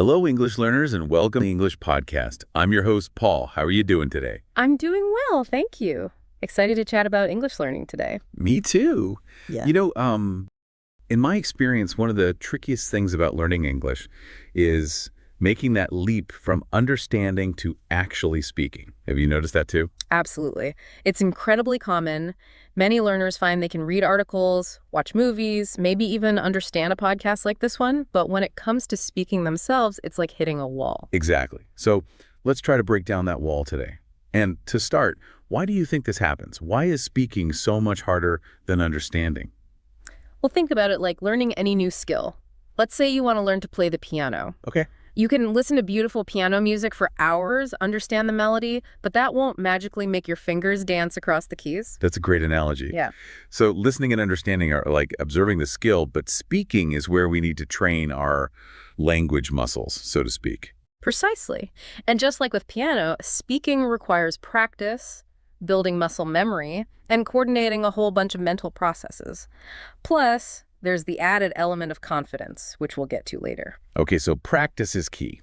Hello, English learners, and welcome to the English Podcast. I'm your host, Paul. How are you doing today? I'm doing well, thank you. Excited to chat about English learning today. Me too. Yeah. In my experience, one of the trickiest things about learning English is making that leap from understanding to actually speaking. Have you noticed that too? Absolutely. It's incredibly common. Many learners find they can read articles, watch movies, maybe even understand a podcast like this one, but when it comes to speaking themselves, it's like hitting a wall. Exactly. So let's try to break down that wall today. And to start, why do you think this happens? Why is speaking so much harder than understanding? Well, think about it like learning any new skill. Let's say you want to learn to play the piano. Okay. You can listen to beautiful piano music for hours, understand the melody, but that won't magically make your fingers dance across the keys. That's a great analogy. Yeah. So listening and understanding are like observing the skill, but speaking is where we need to train our language muscles, so to speak. Precisely. And just like with piano, speaking requires practice, building muscle memory, and coordinating a whole bunch of mental processes. Plus, there's the added element of confidence, which we'll get to later. Okay, so practice is key.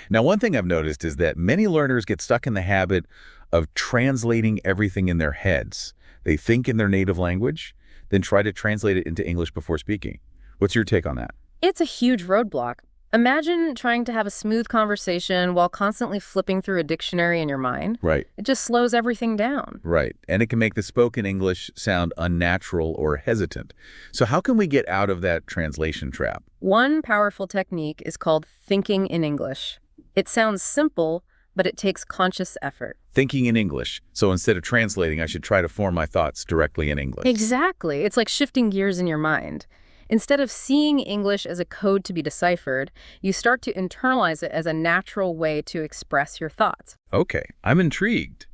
Now, one thing I've noticed is that many learners get stuck in the habit of translating everything in their heads. They think in their native language, then try to translate it into English before speaking. What's your take on that? It's a huge roadblock. Imagine trying to have a smooth conversation while constantly flipping through a dictionary in your mind. Right. It just slows everything down. Right. And it can make the spoken English sound unnatural or hesitant. So how can we get out of that translation trap? One powerful technique is called thinking in English. It sounds simple, but it takes conscious effort. Thinking in English. So instead of translating, I should try to form my thoughts directly in English. Exactly. It's like shifting gears in your mind. Instead of seeing English as a code to be deciphered, you start to internalize it as a natural way to express your thoughts. Okay, I'm intrigued.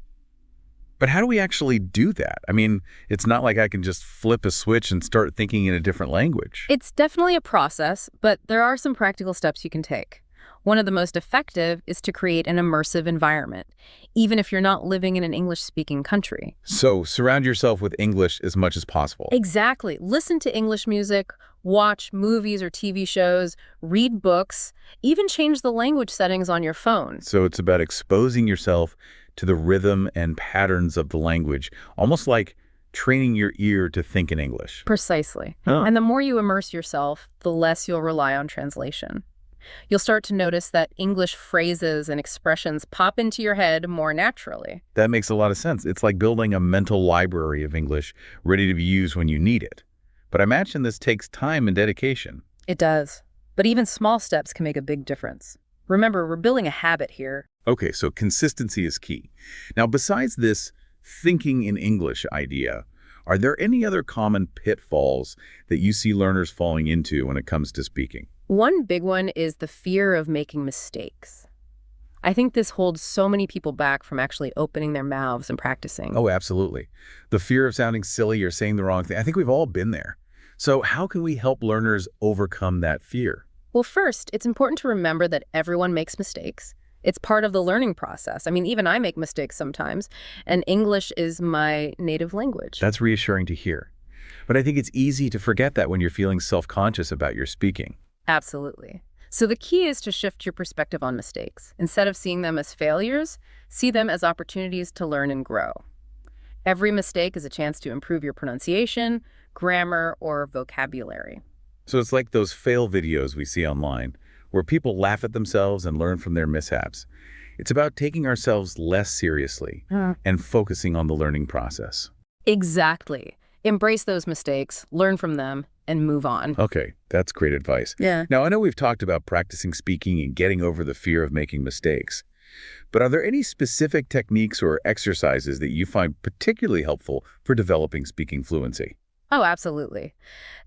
But how do we actually do that? I mean, it's not like I can just flip a switch and start thinking in a different language. It's definitely a process, but there are some practical steps you can take. One of the most effective is to create an immersive environment, even if you're not living in an English-speaking country. So surround yourself with English as much as possible. Exactly. Listen to English music, watch movies or TV shows, read books, even change the language settings on your phone. So it's about exposing yourself to the rhythm and patterns of the language, almost like training your ear to think in English. Precisely. Oh. And the more you immerse yourself, the less you'll rely on translation. You'll start to notice that English phrases and expressions pop into your head more naturally. That makes a lot of sense. It's like building a mental library of English ready to be used when you need it. But I imagine this takes time and dedication. It does. But even small steps can make a big difference. Remember, we're building a habit here. Okay, so consistency is key. Now, besides this thinking in English idea, are there any other common pitfalls that you see learners falling into when it comes to speaking? One big one is the fear of making mistakes. I think this holds so many people back from actually opening their mouths and practicing. Oh, absolutely. The fear of sounding silly or saying the wrong thing. I think we've all been there. So how can we help learners overcome that fear? Well, first, it's important to remember that everyone makes mistakes. It's part of the learning process. I mean, even I make mistakes sometimes, and English is my native language. That's reassuring to hear. But I think it's easy to forget that when you're feeling self-conscious about your speaking. Absolutely. So the key is to shift your perspective on mistakes. Instead of seeing them as failures, see them as opportunities to learn and grow. Every mistake is a chance to improve your pronunciation, grammar, or vocabulary. So it's like those fail videos we see online, where people laugh at themselves and learn from their mishaps. It's about taking ourselves less seriously and focusing on the learning process. Exactly. Embrace those mistakes, learn from them, and move on. Okay, that's great advice. Yeah. Now, I know we've talked about practicing speaking and getting over the fear of making mistakes, but are there any specific techniques or exercises that you find particularly helpful for developing speaking fluency? Oh, absolutely.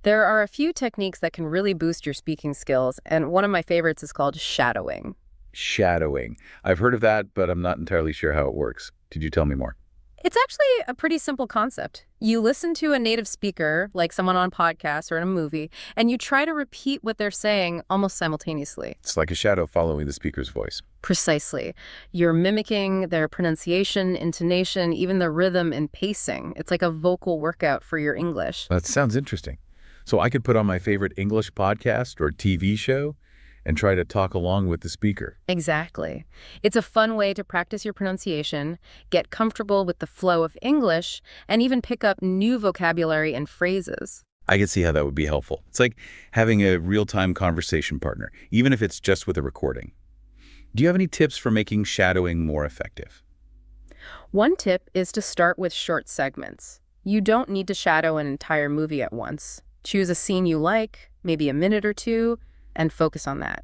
There are a few techniques that can really boost your speaking skills, and one of my favorites is called shadowing. Shadowing. I've heard of that, but I'm not entirely sure how it works. Could you tell me more? It's actually a pretty simple concept. You listen to a native speaker, like someone on a podcast or in a movie, and you try to repeat what they're saying almost simultaneously. It's like a shadow following the speaker's voice. Precisely. You're mimicking their pronunciation, intonation, even the rhythm and pacing. It's like a vocal workout for your English. That sounds interesting. So I could put on my favorite English podcast or TV show and try to talk along with the speaker. Exactly. It's a fun way to practice your pronunciation, get comfortable with the flow of English, and even pick up new vocabulary and phrases. I can see how that would be helpful. It's like having a real-time conversation partner, even if it's just with a recording. Do you have any tips for making shadowing more effective? One tip is to start with short segments. You don't need to shadow an entire movie at once. Choose a scene you like, maybe a minute or two, and focus on that.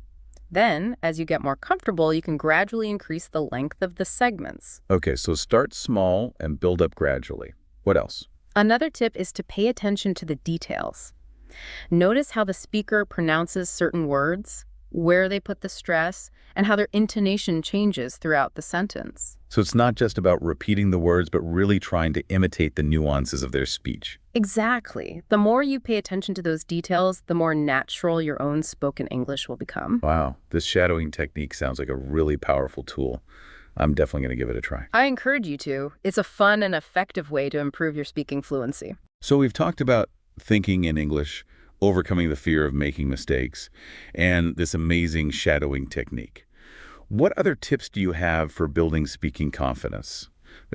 Then, as you get more comfortable, you can gradually increase the length of the segments. Okay, so start small and build up gradually. What else? Another tip is to pay attention to the details. Notice how the speaker pronounces certain words, where they put the stress, and how their intonation changes throughout the sentence. So it's not just about repeating the words, but really trying to imitate the nuances of their speech. Exactly. The more you pay attention to those details, the more natural your own spoken English will become. Wow, this shadowing technique sounds like a really powerful tool. I'm definitely going to give it a try. I encourage you to. It's a fun and effective way to improve your speaking fluency. So we've talked about thinking in English, overcoming the fear of making mistakes, and this amazing shadowing technique. What other tips do you have for building speaking confidence?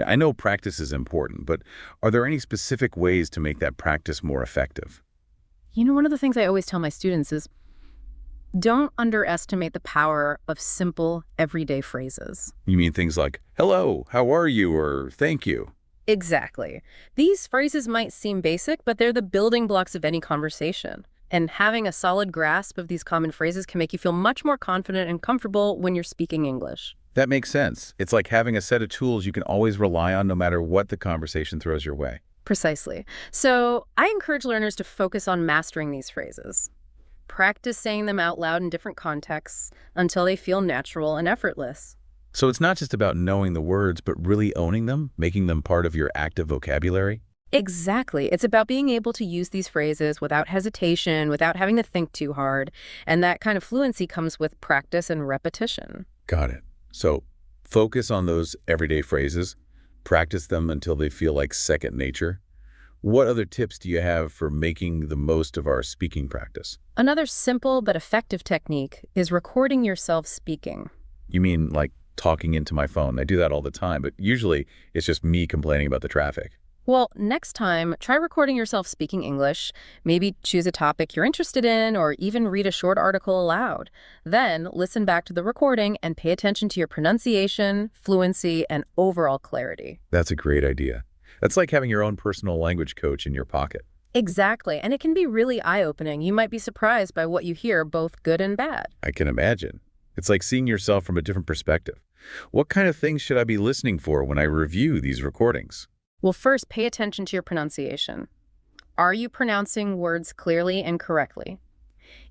I know practice is important, but are there any specific ways to make that practice more effective? One of the things I always tell my students is don't underestimate the power of simple, everyday phrases. You mean things like, hello, how are you, or thank you? Exactly. These phrases might seem basic, but they're the building blocks of any conversation. And having a solid grasp of these common phrases can make you feel much more confident and comfortable when you're speaking English. That makes sense. It's like having a set of tools you can always rely on no matter what the conversation throws your way. Precisely. So I encourage learners to focus on mastering these phrases. Practice saying them out loud in different contexts until they feel natural and effortless. So it's not just about knowing the words, but really owning them, making them part of your active vocabulary? Exactly. It's about being able to use these phrases without hesitation, without having to think too hard. And that kind of fluency comes with practice and repetition. Got it. So focus on those everyday phrases, practice them until they feel like second nature. What other tips do you have for making the most of our speaking practice? Another simple but effective technique is recording yourself speaking. You mean like talking into my phone? I do that all the time, but usually it's just me complaining about the traffic. Well, next time, try recording yourself speaking English. Maybe choose a topic you're interested in or even read a short article aloud. Then listen back to the recording and pay attention to your pronunciation, fluency, and overall clarity. That's a great idea. That's like having your own personal language coach in your pocket. Exactly, and it can be really eye-opening. You might be surprised by what you hear, both good and bad. I can imagine. It's like seeing yourself from a different perspective. What kind of things should I be listening for when I review these recordings? Well, first, pay attention to your pronunciation. Are you pronouncing words clearly and correctly?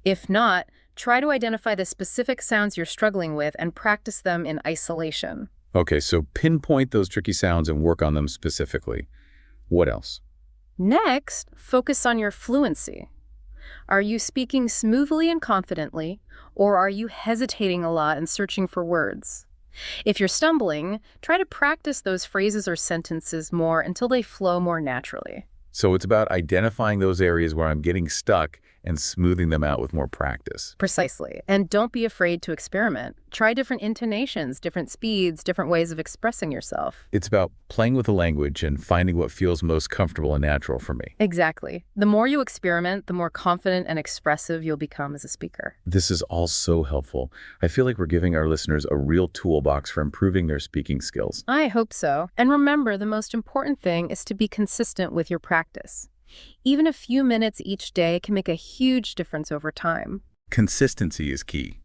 If not, try to identify the specific sounds you're struggling with and practice them in isolation. Okay, so pinpoint those tricky sounds and work on them specifically. What else? Next, focus on your fluency. Are you speaking smoothly and confidently, or are you hesitating a lot and searching for words? If you're stumbling, try to practice those phrases or sentences more until they flow more naturally. So it's about identifying those areas where I'm getting stuck and smoothing them out with more practice. Precisely. And don't be afraid to experiment. Try different intonations, different speeds, different ways of expressing yourself. It's about playing with the language and finding what feels most comfortable and natural for me. Exactly. The more you experiment, the more confident and expressive you'll become as a speaker. This is all so helpful. I feel like we're giving our listeners a real toolbox for improving their speaking skills. I hope so. And remember, the most important thing is to be consistent with your practice. Even a few minutes each day can make a huge difference over time. Consistency is key.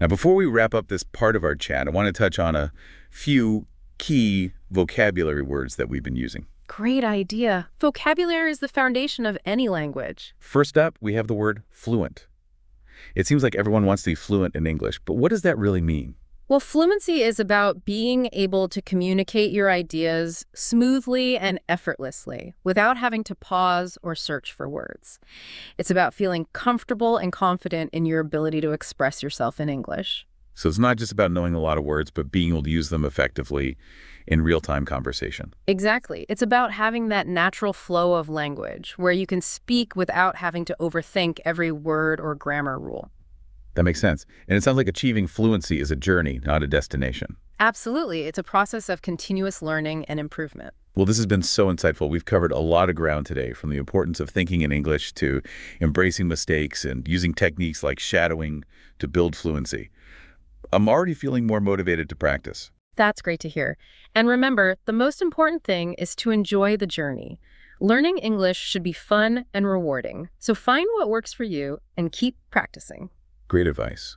Now, before we wrap up this part of our chat, I want to touch on a few key vocabulary words that we've been using. Great idea. Vocabulary is the foundation of any language. First up, we have the word fluent. It seems like everyone wants to be fluent in English, but what does that really mean? Well, fluency is about being able to communicate your ideas smoothly and effortlessly without having to pause or search for words. It's about feeling comfortable and confident in your ability to express yourself in English. So it's not just about knowing a lot of words, but being able to use them effectively in real-time conversation. Exactly. It's about having that natural flow of language where you can speak without having to overthink every word or grammar rule. That makes sense. And it sounds like achieving fluency is a journey, not a destination. Absolutely. It's a process of continuous learning and improvement. Well, this has been so insightful. We've covered a lot of ground today, from the importance of thinking in English to embracing mistakes and using techniques like shadowing to build fluency. I'm already feeling more motivated to practice. That's great to hear. And remember, the most important thing is to enjoy the journey. Learning English should be fun and rewarding. So find what works for you and keep practicing. Great advice.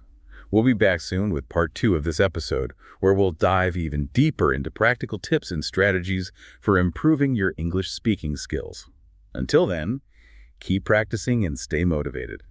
We'll be back soon with part 2 of this episode, where we'll dive even deeper into practical tips and strategies for improving your English speaking skills. Until then, keep practicing and stay motivated.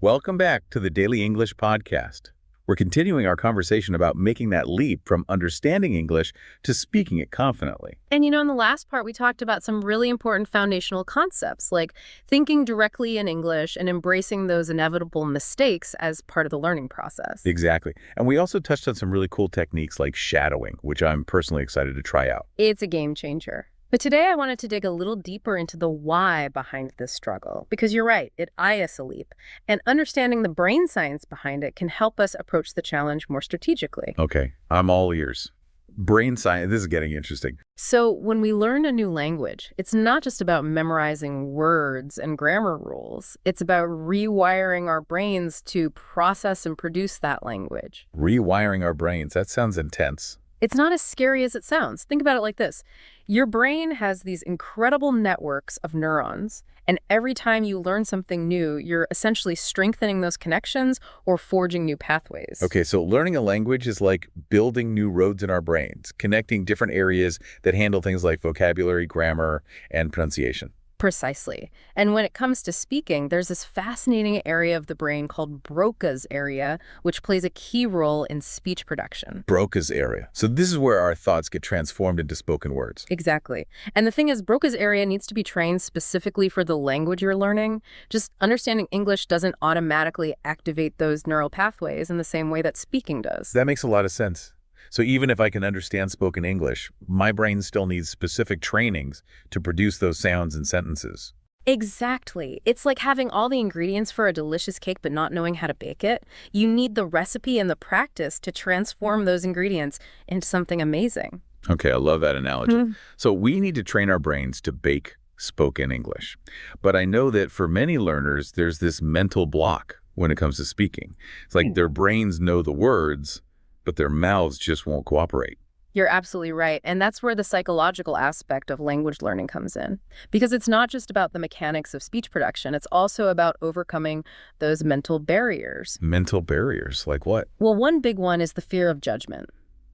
Welcome back to the Daily English Podcast. We're continuing our conversation about making that leap from understanding English to speaking it confidently. And in the last part, we talked about some really important foundational concepts, like thinking directly in English and embracing those inevitable mistakes as part of the learning process. Exactly. And we also touched on some really cool techniques like shadowing, which I'm personally excited to try out. It's a game changer. But today I wanted to dig a little deeper into the why behind this struggle, because you're right, it is a leap. And understanding the brain science behind it can help us approach the challenge more strategically. Okay, I'm all ears. Brain science, this is getting interesting. So when we learn a new language, it's not just about memorizing words and grammar rules. It's about rewiring our brains to process and produce that language. Rewiring our brains, that sounds intense. It's not as scary as it sounds. Think about it like this. Your brain has these incredible networks of neurons, and every time you learn something new, you're essentially strengthening those connections or forging new pathways. Okay, so learning a language is like building new roads in our brains, connecting different areas that handle things like vocabulary, grammar, and pronunciation. Precisely. And when it comes to speaking, there's this fascinating area of the brain called Broca's area, which plays a key role in speech production. Broca's area. So this is where our thoughts get transformed into spoken words. Exactly. And the thing is, Broca's area needs to be trained specifically for the language you're learning. Just understanding English doesn't automatically activate those neural pathways in the same way that speaking does. That makes a lot of sense. So even if I can understand spoken English, my brain still needs specific trainings to produce those sounds and sentences. Exactly. It's like having all the ingredients for a delicious cake but not knowing how to bake it. You need the recipe and the practice to transform those ingredients into something amazing. Okay, I love that analogy. So we need to train our brains to bake spoken English. But I know that for many learners, there's this mental block when it comes to speaking. It's like their brains know the words, but their mouths just won't cooperate. You're absolutely right. And that's where the psychological aspect of language learning comes in. Because it's not just about the mechanics of speech production, it's also about overcoming those mental barriers. Mental barriers, like what? Well, one big one is the fear of judgment.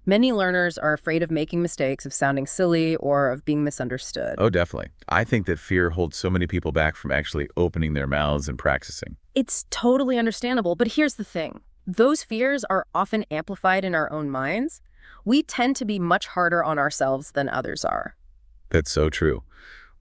Many learners are afraid of making mistakes, of sounding silly, or of being misunderstood. Oh, definitely. I think that fear holds so many people back from actually opening their mouths and practicing. It's totally understandable, but here's the thing. Those fears are often amplified in our own minds. We tend to be much harder on ourselves than others are. That's so true.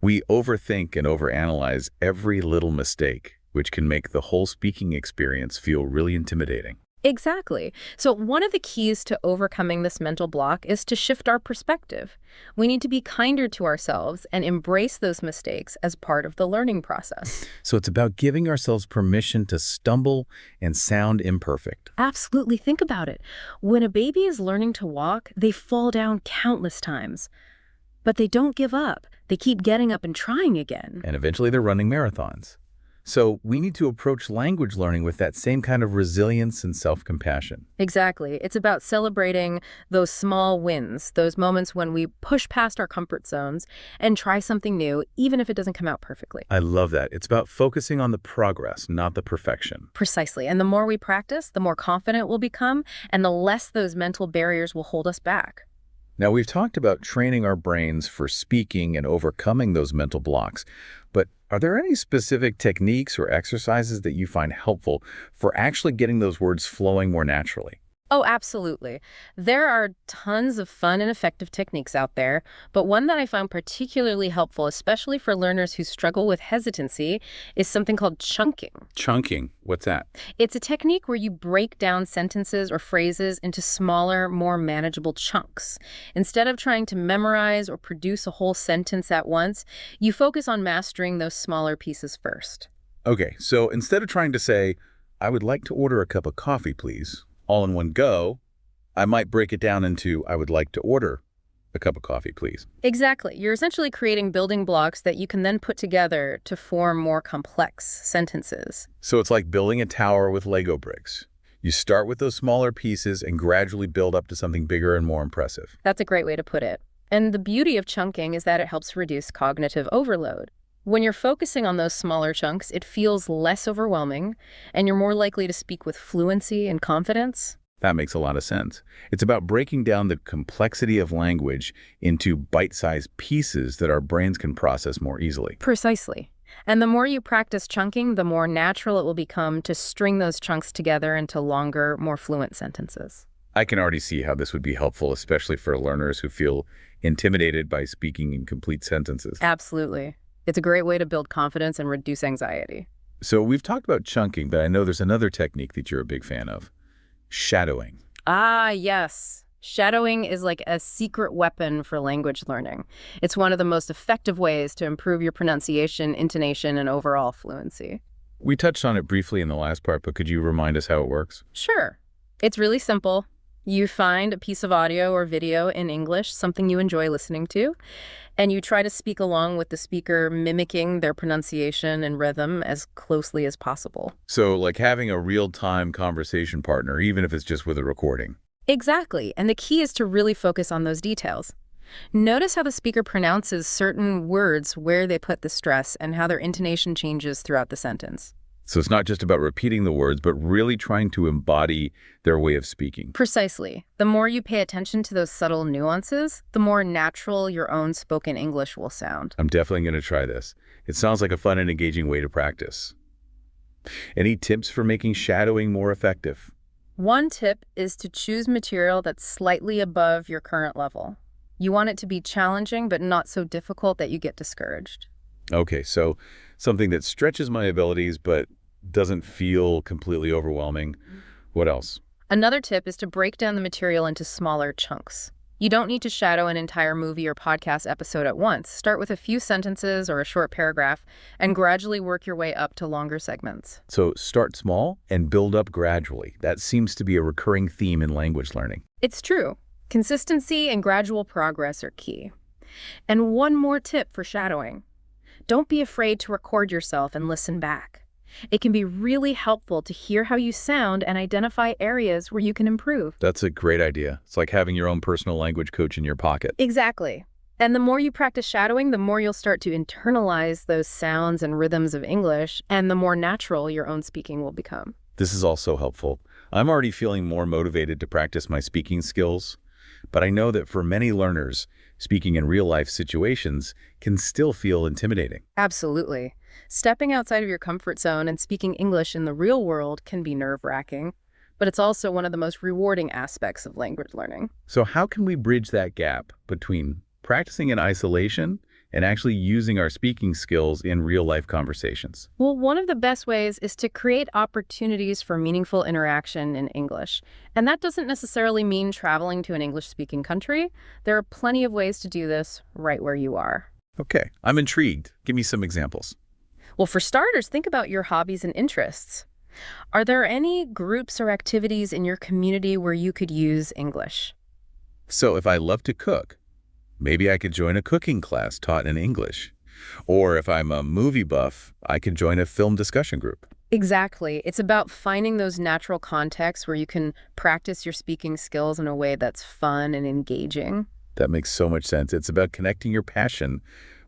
We overthink and overanalyze every little mistake, which can make the whole speaking experience feel really intimidating. Exactly. So one of the keys to overcoming this mental block is to shift our perspective. We need to be kinder to ourselves and embrace those mistakes as part of the learning process. So it's about giving ourselves permission to stumble and sound imperfect. Absolutely. Think about it. When a baby is learning to walk, they fall down countless times. But they don't give up. They keep getting up and trying again. And eventually they're running marathons. So we need to approach language learning with that same kind of resilience and self-compassion. Exactly. It's about celebrating those small wins, those moments when we push past our comfort zones and try something new, even if it doesn't come out perfectly. I love that. It's about focusing on the progress, not the perfection. Precisely. And the more we practice, the more confident we'll become, and the less those mental barriers will hold us back. Now, we've talked about training our brains for speaking and overcoming those mental blocks, but are there any specific techniques or exercises that you find helpful for actually getting those words flowing more naturally? Oh, absolutely. There are tons of fun and effective techniques out there, but one that I found particularly helpful, especially for learners who struggle with hesitancy, is something called chunking. Chunking, what's that? It's a technique where you break down sentences or phrases into smaller, more manageable chunks. Instead of trying to memorize or produce a whole sentence at once, you focus on mastering those smaller pieces first. Okay, so instead of trying to say, I would like to order a cup of coffee, please. All in one go, I might break it down into I would like to order a cup of coffee, please. Exactly. You're essentially creating building blocks that you can then put together to form more complex sentences. So it's like building a tower with Lego bricks. You start with those smaller pieces and gradually build up to something bigger and more impressive. That's a great way to put it. And the beauty of chunking is that it helps reduce cognitive overload. When you're focusing on those smaller chunks, it feels less overwhelming, and you're more likely to speak with fluency and confidence. That makes a lot of sense. It's about breaking down the complexity of language into bite-sized pieces that our brains can process more easily. Precisely. And the more you practice chunking, the more natural it will become to string those chunks together into longer, more fluent sentences. I can already see how this would be helpful, especially for learners who feel intimidated by speaking in complete sentences. Absolutely. It's a great way to build confidence and reduce anxiety. So we've talked about chunking, but I know there's another technique that you're a big fan of. Shadowing. Ah, yes. Shadowing is like a secret weapon for language learning. It's one of the most effective ways to improve your pronunciation, intonation, and overall fluency. We touched on it briefly in the last part, but could you remind us how it works? Sure. It's really simple. You find a piece of audio or video in English, something you enjoy listening to, and you try to speak along with the speaker, mimicking their pronunciation and rhythm as closely as possible. So like having a real-time conversation partner, even if it's just with a recording. Exactly. And the key is to really focus on those details. Notice how the speaker pronounces certain words, where they put the stress, and how their intonation changes throughout the sentence. So it's not just about repeating the words, but really trying to embody their way of speaking. Precisely. The more you pay attention to those subtle nuances, the more natural your own spoken English will sound. I'm definitely going to try this. It sounds like a fun and engaging way to practice. Any tips for making shadowing more effective? One tip is to choose material that's slightly above your current level. You want it to be challenging, but not so difficult that you get discouraged. Okay, so something that stretches my abilities but doesn't feel completely overwhelming. What else? Another tip is to break down the material into smaller chunks. You don't need to shadow an entire movie or podcast episode at once. Start with a few sentences or a short paragraph and gradually work your way up to longer segments. So start small and build up gradually. That seems to be a recurring theme in language learning. It's true. Consistency and gradual progress are key. And one more tip for shadowing. Don't be afraid to record yourself and listen back. It can be really helpful to hear how you sound and identify areas where you can improve. That's a great idea. It's like having your own personal language coach in your pocket. Exactly. And the more you practice shadowing, the more you'll start to internalize those sounds and rhythms of English, and the more natural your own speaking will become. This is also helpful. I'm already feeling more motivated to practice my speaking skills, but I know that for many learners, speaking in real-life situations can still feel intimidating. Absolutely. Stepping outside of your comfort zone and speaking English in the real world can be nerve-wracking, but it's also one of the most rewarding aspects of language learning. So how can we bridge that gap between practicing in isolation and actually using our speaking skills in real-life conversations? Well, one of the best ways is to create opportunities for meaningful interaction in English. And that doesn't necessarily mean traveling to an English-speaking country. There are plenty of ways to do this right where you are. Okay, I'm intrigued. Give me some examples. Well, for starters, think about your hobbies and interests. Are there any groups or activities in your community where you could use English? So if I love to cook, maybe I could join a cooking class taught in English. Or if I'm a movie buff, I could join a film discussion group. Exactly. It's about finding those natural contexts where you can practice your speaking skills in a way that's fun and engaging. That makes so much sense. It's about connecting your passion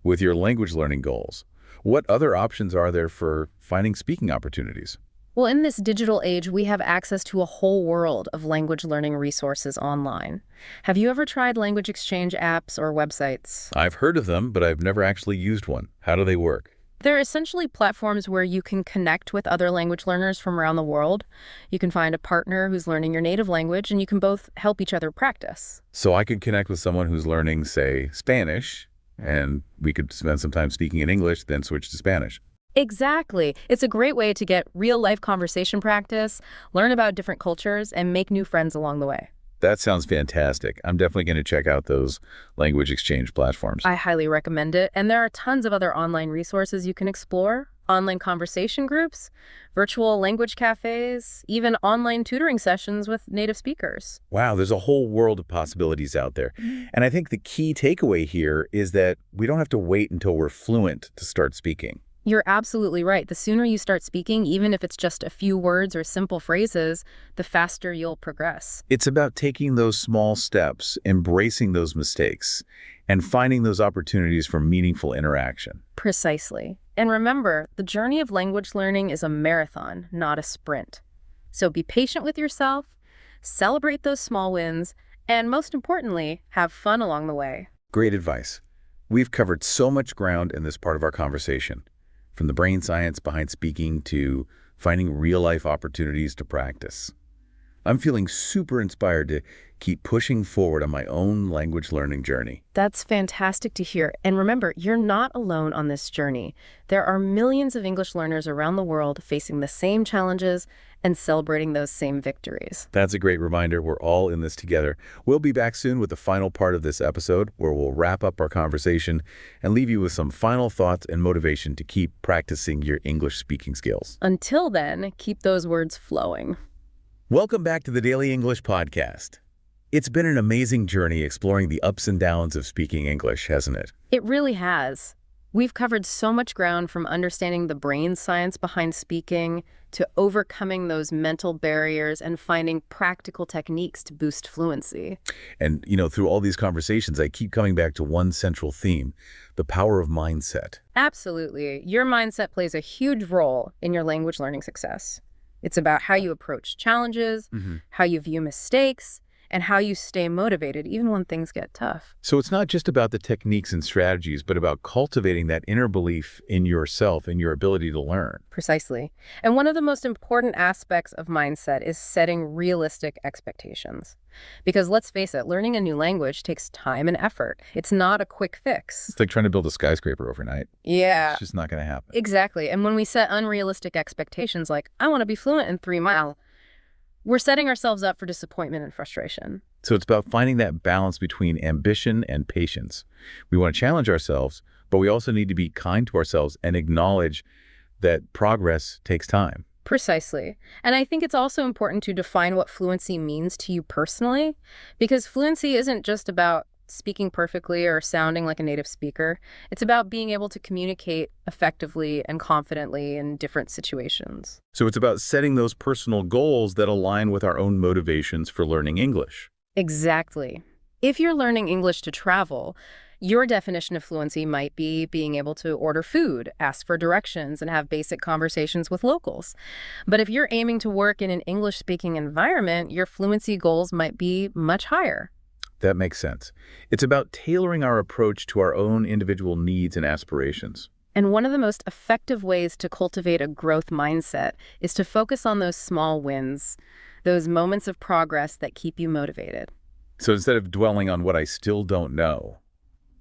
with your language learning goals. What other options are there for finding speaking opportunities? Well, in this digital age, we have access to a whole world of language learning resources online. Have you ever tried language exchange apps or websites? I've heard of them, but I've never actually used one. How do they work? They're essentially platforms where you can connect with other language learners from around the world. You can find a partner who's learning your native language, and you can both help each other practice. So I could connect with someone who's learning, say, Spanish, and we could spend some time speaking in English, then switch to Spanish. Exactly. It's a great way to get real-life conversation practice, learn about different cultures, and make new friends along the way. That sounds fantastic. I'm definitely going to check out those language exchange platforms. I highly recommend it. And there are tons of other online resources you can explore. online conversation groups, virtual language cafes, even online tutoring sessions with native speakers. Wow, there's a whole world of possibilities out there. And I think the key takeaway here is that we don't have to wait until we're fluent to start speaking. You're absolutely right. The sooner you start speaking, even if it's just a few words or simple phrases, the faster you'll progress. It's about taking those small steps, embracing those mistakes, and finding those opportunities for meaningful interaction. Precisely. And remember, the journey of language learning is a marathon, not a sprint. So be patient with yourself, celebrate those small wins, and most importantly, have fun along the way. Great advice. We've covered so much ground in this part of our conversation, from the brain science behind speaking to finding real-life opportunities to practice. I'm feeling super inspired to keep pushing forward on my own language learning journey. That's fantastic to hear. And remember, you're not alone on this journey. There are millions of English learners around the world facing the same challenges and celebrating those same victories. That's a great reminder. We're all in this together. We'll be back soon with the final part of this episode, where we'll wrap up our conversation and leave you with some final thoughts and motivation to keep practicing your English speaking skills. Until then, keep those words flowing. Welcome back to the Daily English Podcast. It's been an amazing journey exploring the ups and downs of speaking English, hasn't it? It really has. We've covered so much ground, from understanding the brain science behind speaking to overcoming those mental barriers and finding practical techniques to boost fluency. And, through all these conversations, I keep coming back to one central theme, the power of mindset. Absolutely. Your mindset plays a huge role in your language learning success. It's about how you approach challenges, how you view mistakes, and how you stay motivated even when things get tough. So it's not just about the techniques and strategies, but about cultivating that inner belief in yourself and your ability to learn. Precisely. And one of the most important aspects of mindset is setting realistic expectations. Because let's face it, learning a new language takes time and effort. It's not a quick fix. It's like trying to build a skyscraper overnight. Yeah. It's just not going to happen. Exactly. And when we set unrealistic expectations like, I want to be fluent in 3 miles, we're setting ourselves up for disappointment and frustration. So it's about finding that balance between ambition and patience. We want to challenge ourselves, but we also need to be kind to ourselves and acknowledge that progress takes time. Precisely. And I think it's also important to define what fluency means to you personally, because fluency isn't just about speaking perfectly or sounding like a native speaker. It's about being able to communicate effectively and confidently in different situations. So it's about setting those personal goals that align with our own motivations for learning English. Exactly. If you're learning English to travel, your definition of fluency might be being able to order food, ask for directions, and have basic conversations with locals. But if you're aiming to work in an English-speaking environment, your fluency goals might be much higher. That makes sense. It's about tailoring our approach to our own individual needs and aspirations. And one of the most effective ways to cultivate a growth mindset is to focus on those small wins, those moments of progress that keep you motivated. So instead of dwelling on what I still don't know,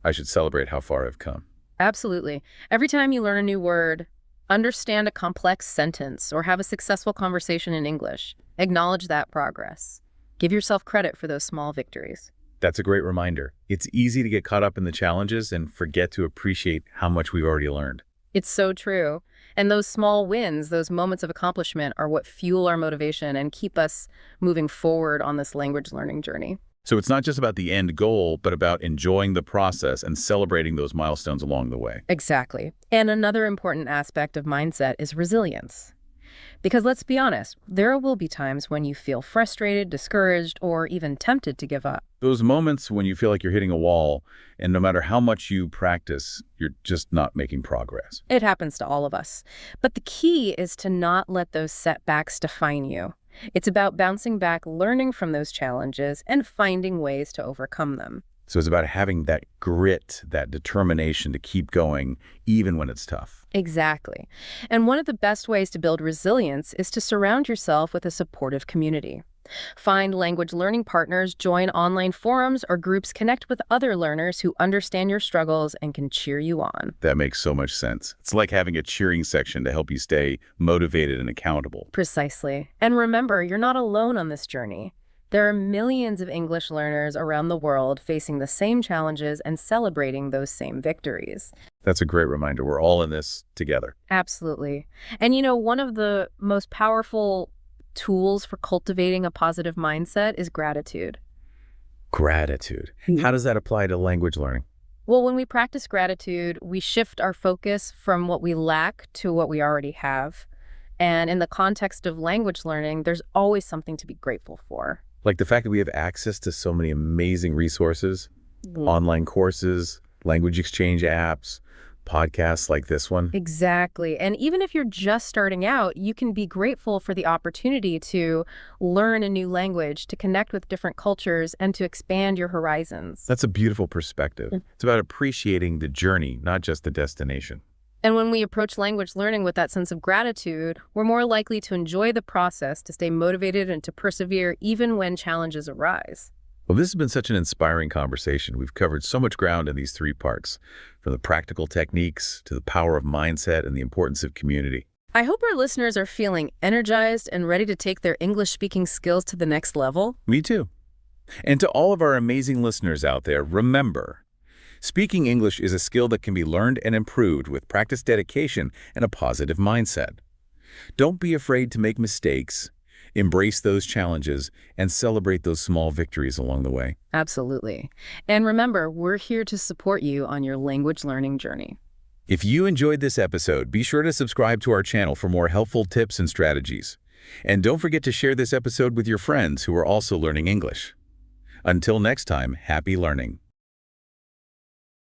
I should celebrate how far I've come. Absolutely. Every time you learn a new word, understand a complex sentence, or have a successful conversation in English, acknowledge that progress. Give yourself credit for those small victories. That's a great reminder. It's easy to get caught up in the challenges and forget to appreciate how much we've already learned. It's so true. And those small wins, those moments of accomplishment, are what fuel our motivation and keep us moving forward on this language learning journey. So it's not just about the end goal, but about enjoying the process and celebrating those milestones along the way. Exactly. And another important aspect of mindset is resilience. Because let's be honest, there will be times when you feel frustrated, discouraged, or even tempted to give up. Those moments when you feel like you're hitting a wall, and no matter how much you practice, you're just not making progress. It happens to all of us. But the key is to not let those setbacks define you. It's about bouncing back, learning from those challenges, and finding ways to overcome them. So it's about having that grit, that determination to keep going, even when it's tough. Exactly. And one of the best ways to build resilience is to surround yourself with a supportive community. Find language learning partners, join online forums or groups, connect with other learners who understand your struggles and can cheer you on. That makes so much sense. It's like having a cheering section to help you stay motivated and accountable. Precisely. And remember, you're not alone on this journey. There are millions of English learners around the world facing the same challenges and celebrating those same victories. That's a great reminder. We're all in this together. Absolutely. And one of the most powerful tools for cultivating a positive mindset is gratitude. Gratitude. How does that apply to language learning? Well, when we practice gratitude, we shift our focus from what we lack to what we already have. And in the context of language learning, there's always something to be grateful for. Like the fact that we have access to so many amazing resources, online courses, language exchange apps, podcasts like this one. Exactly. And even if you're just starting out, you can be grateful for the opportunity to learn a new language, to connect with different cultures, and to expand your horizons. That's a beautiful perspective. It's about appreciating the journey, not just the destination. And when we approach language learning with that sense of gratitude, we're more likely to enjoy the process, to stay motivated, and to persevere even when challenges arise. Well, this has been such an inspiring conversation. We've covered so much ground in these three parts, from the practical techniques to the power of mindset and the importance of community. I hope our listeners are feeling energized and ready to take their English-speaking skills to the next level. Me too. And to all of our amazing listeners out there, remember, speaking English is a skill that can be learned and improved with practice, dedication, and a positive mindset. Don't be afraid to make mistakes, embrace those challenges, and celebrate those small victories along the way. Absolutely. And remember, we're here to support you on your language learning journey. If you enjoyed this episode, be sure to subscribe to our channel for more helpful tips and strategies. And don't forget to share this episode with your friends who are also learning English. Until next time, happy learning.